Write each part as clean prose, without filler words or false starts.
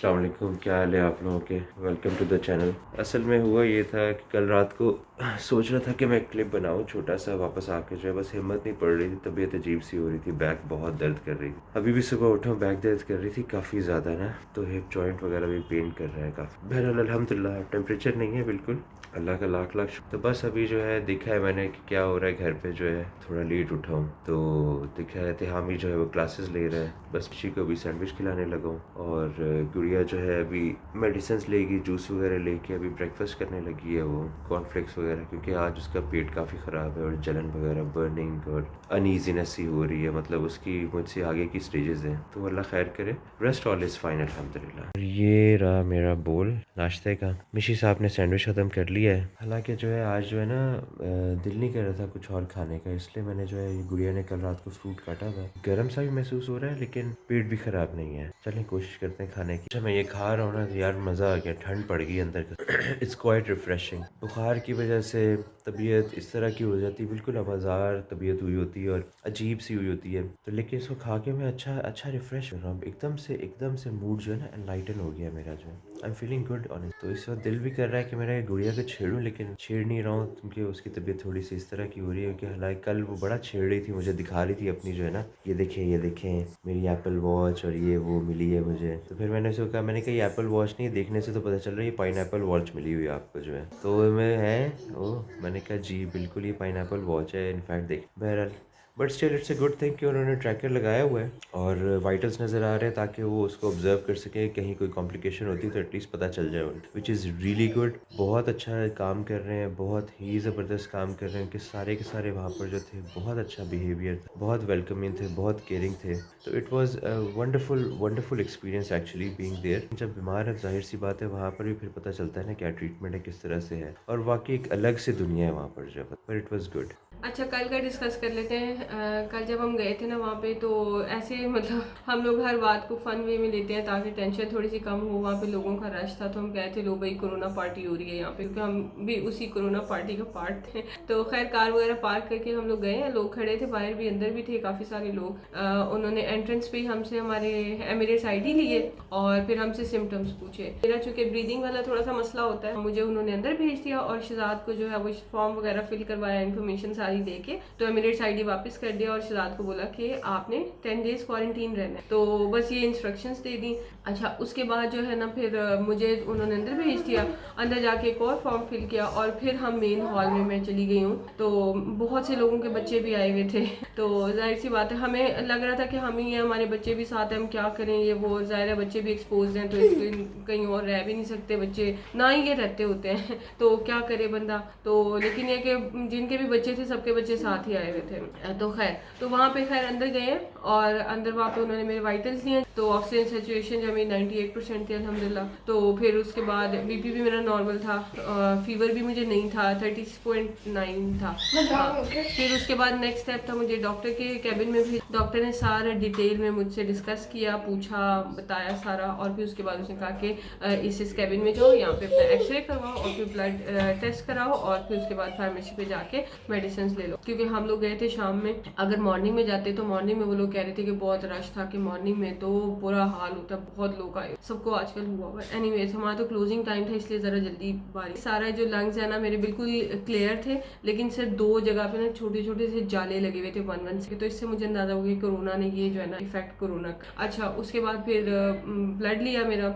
अस्सलाम वालेकुम, क्या हाल है आप लोगों के। Welcome to the channel. असल में हुआ ये था कि कल रात को सोच रहा था कि मैं एक क्लिप बनाऊं छोटा सा, वापस आके जो है बस हिम्मत नहीं पड़ रही थी, तबीयत अजीब सी हो रही थी, बैक बहुत दर्द कर रही थी। अभी भी सुबह उठा बैक दर्द कर रही थी काफ़ी ज़्यादा ना, तो हिप जॉइंट वगैरह भी पेन कर रहा है काफ़ी। बहरहाल अल्हम्दुलिल्लाह टेम्परेचर नहीं है बिल्कुल, अल्लाह का लाख लाख शुक्र। तो बस अभी जो है देखा है मैंने कि क्या हो रहा है घर पे, जो है थोड़ा लेट उठा हूँ तो देखा है तिहामी जो है वो क्लासेस ले रहा है, बस किसी को भी सैंडविच खिलाने लगा हूँ। और गुड़िया जो है अभी मेडिसिन लेगी, जूस वगैरह लेके अभी ब्रेकफास्ट करने लगी है, वो कॉर्नफ्लेक्स वगैरह, क्योंकि आज उसका पेट काफ़ी ख़राब है और जलन वगैरह, बर्निंग और अनईजीनेस ही हो रही है, मतलब उसकी मुझसे आगे की स्टेजेस हैं। तो अल्लाह खैर करे, रेस्ट ऑल इज़ फाइन अल्हम्दुलिल्लाह। ये रहा मेरा बोल नाश्ते का। मिशी साहब ने सैंडविच ख़त्म कर लिया है, हालांकि जो है आज जो है ना दिल नहीं कर रहा था कुछ और खाने का, इसलिए मैंने जो है गुड़िया ने कल रात को फ्रूट काटा था। गर्म सा भी महसूस हो रहा है लेकिन पेट भी ख़राब नहीं है। चलें कोशिश करते हैं खाने की। अच्छा मैं ये खा रहा हूँ ना तो यार मज़ा आ गया, ठंड पड़ गई अंदर का। It's quite refreshing. बुखार की वजह से तबीयत इस तरह की हो जाती है, बिल्कुल आवाज़ार तबीयत हुई होती है और अजीब सी हुई होती है, तो लेकिन इसको खा के मैं अच्छा रिफ्रेश हो रहा हूँ, एकदम से मूड जो है ना एनलाइटन हो गया मेरा, जो है I am feeling good honest. तो इस वक्त दिल भी कर रहा है कि मेरा गुड़िया को छेड़ूं, लेकिन छेड़ नहीं रहा हूँ क्योंकि उसकी तबीयत थोड़ी सी इस तरह की हो रही है। क्योंकि हालांकि कल वो बड़ा छेड़ रही थी, मुझे दिखा रही थी अपनी जो है ना, ये देखें मेरी एप्पल वॉच और ये वो मिली है मुझे। तो फिर मैंने उसको कहा, मैंने कहा ये एप्पल वॉच नहीं, देखने से तो पता चल रहा है ये पाइनएप्पल वॉच मिली हुई है आपको जो है। तो मैं है ओ, मैंने कहा जी बिल्कुल ये पाइनएप्पल वॉच है इनफैक्ट, देख। बहरहाल but still it's a good thing कि उन्होंने ट्रैकर लगाया हुआ है और वाइटल्स नज़र आ रहे हैं, ताकि वो उसको ऑब्जर्व कर सकें, कहीं कोई कॉम्प्लिकेशन होती है तो एटलीस्ट पता चल जाए उनको, विच इज़ रियली गुड। बहुत अच्छा काम कर रहे हैं, बहुत ही ज़बरदस्त काम कर रहे हैं कि सारे के सारे वहाँ पर जो थे बहुत अच्छा बिहेवियर था, बहुत वेलकमिंग थे, बहुत केयरिंग थे। तो it was a wonderful experience actually being there. जब बीमार है जाहिर सी बात है वहाँ पर भी फिर पता चलता है ना क्या ट्रीटमेंट है, किस तरह से है, और वाकई एक अलग से दुनिया है वहाँ पर जो है, पर इट वाज गुड। अच्छा, कल का डिस्कस कर लेते हैं। कल जब हम गए थे ना वहाँ पे, तो ऐसे मतलब हम लोग हर बात को फन वे में लेते हैं ताकि टेंशन थोड़ी सी कम हो। वहाँ पे लोगों का रश था तो हम गए थे, लो भाई कोरोना पार्टी हो रही है यहाँ पे, क्योंकि हम भी उसी कोरोना पार्टी का पार्ट थे। तो खैर कार वगैरह पार्क करके हम लोग गए हैं, लोग खड़े थे बाहर भी, अंदर भी थे काफ़ी सारे लोग। उन्होंने एंट्रेंस पे ही हमसे हमारे एमिरेट्स आईडी लिए और फिर हमसे सिम्टम्स पूछे। मेरा चूंकि ब्रीदिंग वाला थोड़ा सा मसला होता है, मुझे उन्होंने अंदर भेज दिया और शहजाद को जो है वो फॉर्म वगैरह फिल करवाया, इन्फॉर्मेशन सारी देके तो एमिरेट्स आईडी वापस कर दिया और शहजाद को बोला कि आपने 10 डेज क्वारंटीन रहना है। तो बस ये इंस्ट्रक्शंस दे दी। अच्छा, उसके बाद जो है ना फिर मुझे उन्होंने अंदर भेज दिया, अंदर जाके एक और फॉर्म फिल किया और फिर हम मेन हॉल में मैं चली गई हूँ। तो बहुत से लोगों के बच्चे भी आए हुए थे, तो जाहिर सी बात है हमें लग रहा था कि हम ही हैं, हमारे बच्चे भी साथ हैं, हम क्या करें, ये वो जाहिर है बच्चे भी एक्सपोज हैं, तो कहीं और रह भी नहीं सकते बच्चे, ना ही ये रहते होते हैं, तो क्या करे बंदा। तो लेकिन ये कि जिनके भी बच्चे थे सबके बच्चे साथ ही आए हुए थे। तो खैर तो वहाँ पे खैर अंदर गए और अंदर वहाँ पे उन्होंने मेरे वाइटल्स लिए, तो ऑक्सीजन सेचुएशन जो मेरी 98% थी अल्हम्दुलिल्लाह। तो फिर उसके बाद बीपी भी मेरा नॉर्मल था, फीवर भी मुझे नहीं था, 30.9 था। हाँ, फिर उसके बाद नेक्स्ट स्टेप था, मुझे डॉक्टर के कैबिन में भी डॉक्टर ने सारा डिटेल में मुझसे डिस्कस किया, पूछा, बताया सारा, और फिर उसके बाद उसने कहा कि इस कैबिन में जाओ, यहाँ पे अपना एक्सरे करवाओ और फिर ब्लड टेस्ट कराओ और फिर उसके बाद फार्मेसी पे जाके मेडिसिन ले लो। क्योंकि हम लोग गए थे शाम में, अगर मॉर्निंग में जाते तो मॉर्निंग में वो लोग कह रहे थे कि बहुत रश था, कि मॉर्निंग में तो बुरा हाल होता, बहुत लोग आए, सबको आजकल हुआ हुआ। एनीवेज हमारा तो क्लोजिंग टाइम था इसलिए जरा जल्दी बारिश। सारा जो लंग्स है ना मेरे बिल्कुल क्लियर थे, लेकिन सिर्फ 2 जगह पे ना छोटे छोटे से जाले लगे हुए थे 1 से, तो इससे मुझे अंदाजा हो गया कोरोना ने ये जो है ना इफेक्ट कोरोना। अच्छा, उसके बाद फिर ब्लड लिया मेरा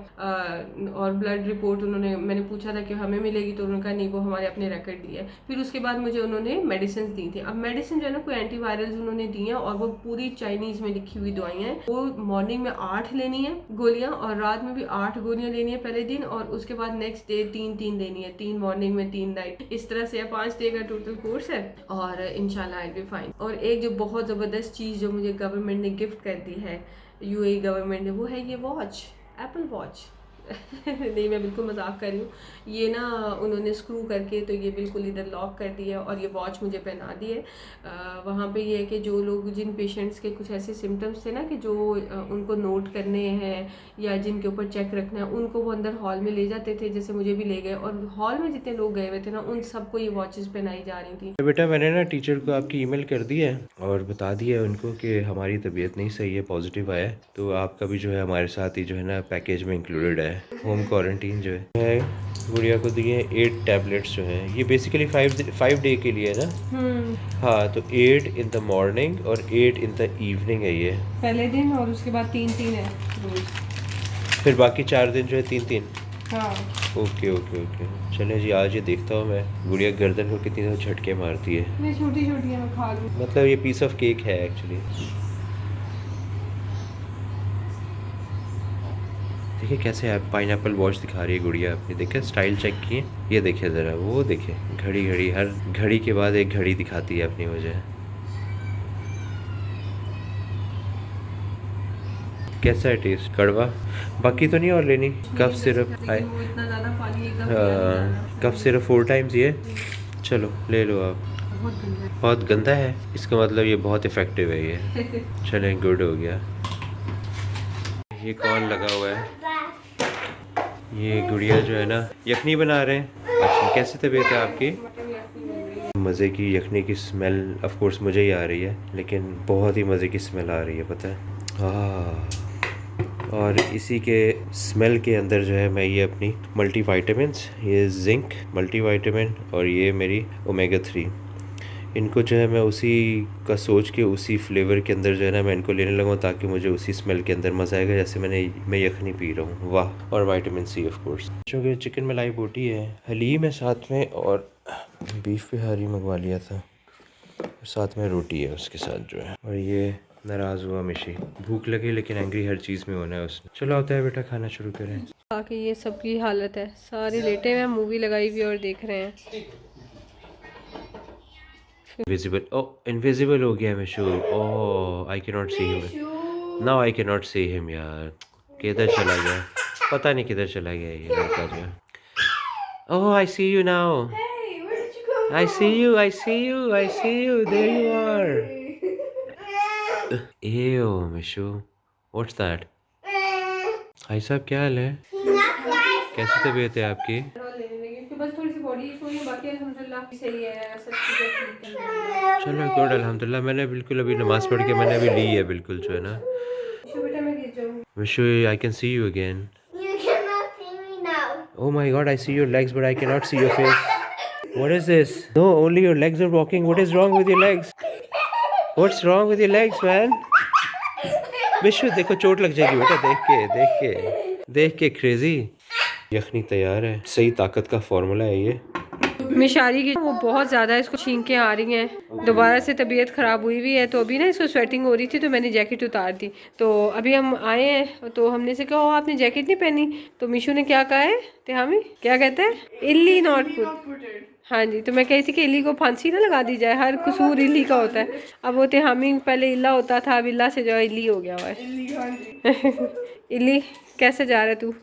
और ब्लड रिपोर्ट उन्होंने, मैंने पूछा था कि हमें मिलेगी, तो उन्होंने कहा नहीं वो हमारे अपने रिकॉर्ड दिए। फिर उसके बाद मुझे उन्होंने मेडिसिन दी थी। अब मेडिसिन जो है ना कोई एंटीवायरल्स उन्होंने दी हैं और वो पूरी चाइनीज में लिखी हुई दवाइयाँ हैं। वो मॉर्निंग में 8 लेनी है गोलियां और रात में भी 8 गोलियां लेनी है पहले दिन, और उसके बाद नेक्स्ट डे 3 लेनी है, 3 मॉर्निंग में 3 नाइट, इस तरह से 5 डे का टोटल कोर्स है और इंशाल्लाह आई विल बी फाइन। और एक जो बहुत ज़बरदस्त चीज़ जो मुझे गवर्नमेंट ने गिफ्ट कर दी है, यूएई गवर्नमेंट ने, वो है ये वॉच, एप्पल वॉच। नहीं, मैं बिल्कुल मजाक कर रही हूँ। ये ना उन्होंने स्क्रू करके तो ये बिल्कुल इधर लॉक कर दिया और ये वॉच मुझे पहना दी है। वहाँ पे ये है कि जो लोग, जिन पेशेंट्स के कुछ ऐसे सिम्टम्स थे ना कि जो उनको नोट करने हैं या जिनके ऊपर चेक रखना है, उनको वो अंदर हॉल में ले जाते थे, जैसे मुझे भी ले गए। और हॉल में जितने लोग गए हुए थे ना, उन सबको ये वॉचेस पहनाई जा रही थी। बेटा मैंने ना टीचर को आपकी ईमेल कर दी है और बता दिया है उनको कि हमारी तबीयत नहीं सही है, पॉजिटिव आया है, तो आपका भी जो है हमारे साथ ही जो है ना पैकेज में इंक्लूडेड है। होम क्वारंटीन जो है गुड़िया को दिए 8 टैबलेट्स जो हैं, ये बेसिकली 5 डे के लिए है ना। हाँ, तो 8 इन द मॉर्निंग और 8 इन द इवनिंग है ये पहले दिन, और उसके बाद 3-3 है रोज, फिर बाकी 4 दिन जो है 3-3। हाँ। ओके ओके ओके, चले जी, आज ये देखता हूँ मैं गुड़िया गर्दन को कितनी झटके मारती है। मैं छोटी छोटी है, मैं खा लूँ। मतलब ये पीस ऑफ केक है एक्चुअली। देखिए कैसे आप पाइनएप्पल वॉच दिखा रही है गुड़िया अपनी, देखे स्टाइल चेक किए, ये देखे ज़रा, वो देखे घड़ी घड़ी, हर घड़ी के बाद एक घड़ी दिखाती है अपनी वजह। कैसा है टेस्ट? कड़वा? बाकी तो नहीं और लेनी? कफ सिरप हाय, वो इतना ज़्यादा पानी एकदम पिया नहीं जाना। कफ सिरप 4 टाइम्स ये, चलो ले लो आप। बहुत गंदा है। बहुत गंदा है, इसका मतलब ये बहुत इफ़ेक्टिव है ये। चलें, गुड हो गया। ये कॉल लगा हुआ है, ये गुड़िया जो है ना यखनी बना रहे हैं। अच्छा, कैसी तबीयत है आपकी? मज़े की यखनी की स्मेल ऑफ कोर्स मुझे ही आ रही है, लेकिन बहुत ही मज़े की स्मेल आ रही है, पता है। और इसी के स्मेल के अंदर जो है मैं ये अपनी मल्टीवाइटामिन्स, ये जिंक मल्टीवाइटामिन और ये मेरी ओमेगा 3, इनको जो है मैं उसी का सोच के उसी फ्लेवर के अंदर जो है ना मैं इनको लेने लगा, ताकि मुझे उसी स्मेल के अंदर मज़ा आएगा जैसे मैं यखनी पी रहा हूँ। वाह। और विटामिन सी ऑफ कोर्स। चूँकि चिकन मलाई बोटी है, हलीम है साथ में, और बीफ बिहारी मंगवा लिया था, और साथ में रोटी है उसके साथ जो है। और ये नाराज़ हुआ मिशी, भूख लगी लेकिन एंग्री हर चीज़ में होना है उसने। चलो आता है बेटा, खाना शुरू करें। आके ये सबकी हालत है, सारे लेटे हुए हैं, मूवी लगाई हुई और देख रहे हैं। इनविजिबल, ओ इनविजिबल हो गया Mishu. Oh, I can not see him now, I can not see him यार, किधर चला गया, पता नहीं किधर चला गया ये लड़का जो है। Oh, I see you now, I see you, I see you, I see you, there you are. एयो मिशू, व्हाट्स दैट? भाई साहब क्या हाल है, कैसी तबीयत है आपकी? बस थोड़ी सी बॉडी इशू है, बाकी अल्हम्दुलिल्लाह सही है, सब चीज़ें ठीक है। चलो गुड, अल्हम्दुलिल्लाह। मैंने बिल्कुल अभी नमाज पढ़ के मैंने अभी ली है बिल्कुल जो है ना। बेटा मैं गिर जाऊँ। Mishu, I can see you again. You cannot see me now. Oh my god, I see your legs but I cannot see your face. What is this? No, only your legs are walking. What is wrong with your legs? What's wrong with your legs, man? Mishu देखो चोट लग जाएगी बेटा, देख के crazy. यखनी तैयार है, सही ताकत का फार्मूला है ये। मिशारी की वो बहुत ज़्यादा इसको छींकें आ रही हैं, दोबारा से तबीयत ख़राब हुई हुई है, तो अभी ना इसको स्वेटिंग हो रही थी तो मैंने जैकेट उतार दी। तो अभी हम आए हैं तो हमने से कहा आपने जैकेट नहीं पहनी, तो मिशू ने क्या कहा है, तेहामी क्या कहते हैं, इल्ली नॉट पुट। हाँ जी, तो मैं कही थी कि इल्ली को फांसी ना लगा दी जाए, हर कसूर इल्ली का होता है। अब वो तेहामी पहले इल्ला होता था, अब इल्ला से जो है इल्ली हो गया हुआ है। इल्ली कैसे जा रहा है तू,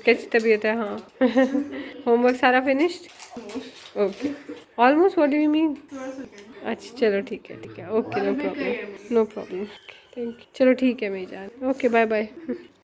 कैसी तबीयत है? हाँ। होमवर्क सारा finished? Okay, almost, what do you mean? अच्छा चलो ठीक है, okay, no problem, thank you, चलो ठीक है मेरी जान, ओके बाय बाय।